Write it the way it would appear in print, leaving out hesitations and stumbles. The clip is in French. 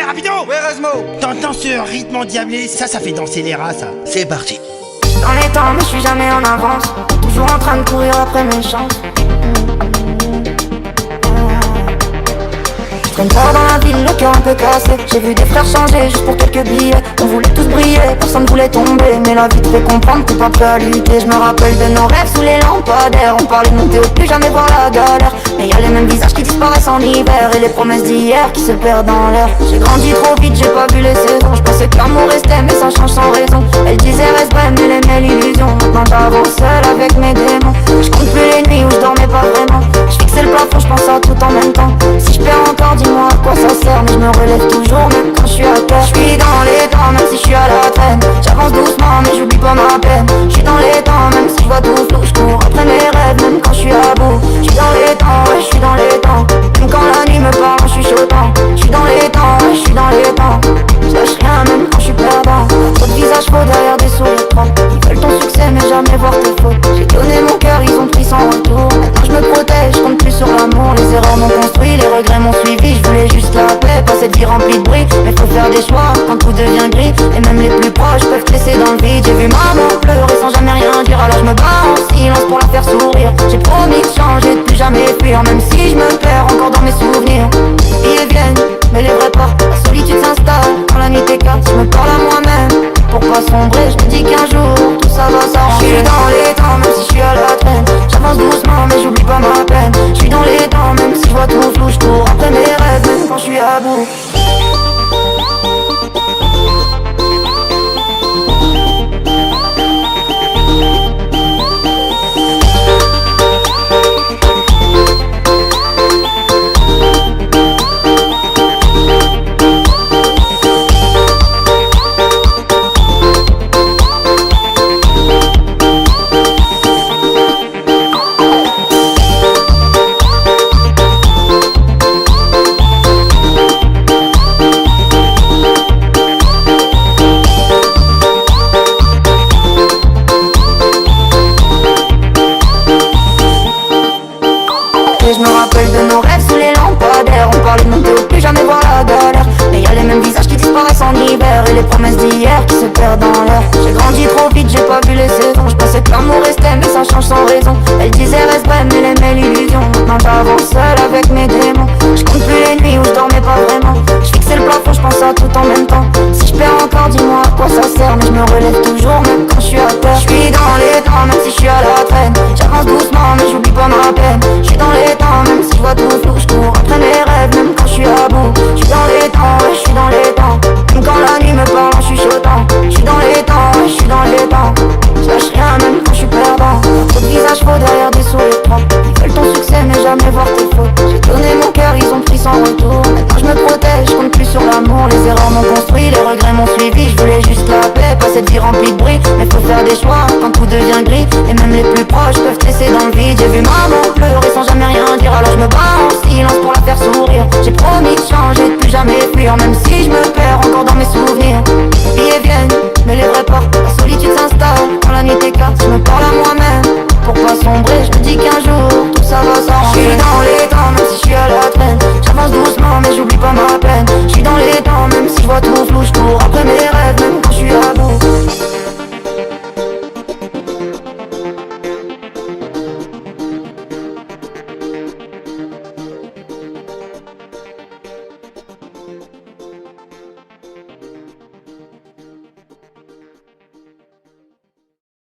rapido. Ouais, Rasmo. T'entends ce rythme endiablé, ça fait danser les rats, ça. C'est parti. Dans les temps, mais je suis jamais en avance. Toujours en train de courir après mes chances. Je traîne tard dans la ville, le cœur un peu cassé. J'ai vu des frères changer juste pour quelques billets. On voulait tous briller, personne voulait tomber. Mais la vie te fait comprendre que t'es pas prêt à lutter. Je me rappelle de nos rêves sous les lampadaires. On parlait de monter au plus jamais voir la galère. Mais y'a les mêmes visages qui disparaissent en hiver. Et les promesses d'hier qui se perdent dans l'air. J'ai grandi trop vite, j'ai pas vu les saisons. Je pensais que l'amour restait mais ça change sans raison. Elle disait reste vrai mais elle aimait l'illusion. Maintenant j'avance seule avec mes démons. Je compte plus les nuits où je dormais pas vraiment. Je fixais le plafond, je pense à tout en même temps. Si je perds encore, dis-moi à quoi ça sert. Mais je me relève toujours même quand je suis à terre. Je suis dans les temps même si je suis à la traîne. J'avance doucement mais j'oublie pas ma peine. Je suis dans les temps même si je vois tout flou. Je cours après mes rêves même quand je suis à bout. Je suis dans les temps, ouais je suis dans les temps. Même quand la nuit me parle en chuchotant. Je suis dans les temps, ouais je suis dans les temps. Je lâche rien même quand je suis perdant. Trop de visages faux derrière des sourires propres. Ils veulent ton succès mais jamais voir tes fautes. J'ai donné mon cœur, ils ont pris sans retour. Maintenant je me protège, je compte plus sur l'amour. Les erreurs m'ont construit, les regrets m'ont suivi. Je voulais juste la paix, pas cette vie remplie de bruit. Mais faut faire des choix quand tout devient gris. Et même les plus proches peuvent te laisser dans le vide. J'ai vu maman pleurer sans jamais rien dire. Alors je me bats en silence pour la faire sourire. J'ai promis de changer, de plus jamais fuir. Même si je me perds encore dans mes souvenirs. Ils viennent, mais les vrais partent. La solitude s'installe quand la nuit t'écarte. Je me parle à moi-même pour pas sombrer. Je me dis qu'un jour tout ça va s'arranger. Je suis dans les temps même si je suis à la traîne. J'avance doucement mais j'oublie pas ma peine. Je suis dans les temps même si je vois tout flou. Je cours après mes rêves même quand je suis à bout. Je me rappelle de nos rêves sous les lampadaires. On parlait de monter au plus jamais voir la galère. Mais y'a les mêmes visages qui disparaissent en hiver. Et les promesses d'hier qui se perdent dans l'air. J'ai grandi trop vite, j'ai pas vu les saisons. Je pensais que l'amour restait mais ça change sans raison. Elle disait reste vrai mais elle aimait l'illusion. Maintenant j'avance seule avec mes démons. Je compte plus les nuits où je dormais pas vraiment. Je fixais le plafond, je pense à tout en même temps. Si je perds encore, dis-moi à quoi ça sert. Mais je me relève toujours même quand je suis à terre. Je suis dans les temps même si je suis à la traîne. J'avance doucement mais j'oublie pas ma peine.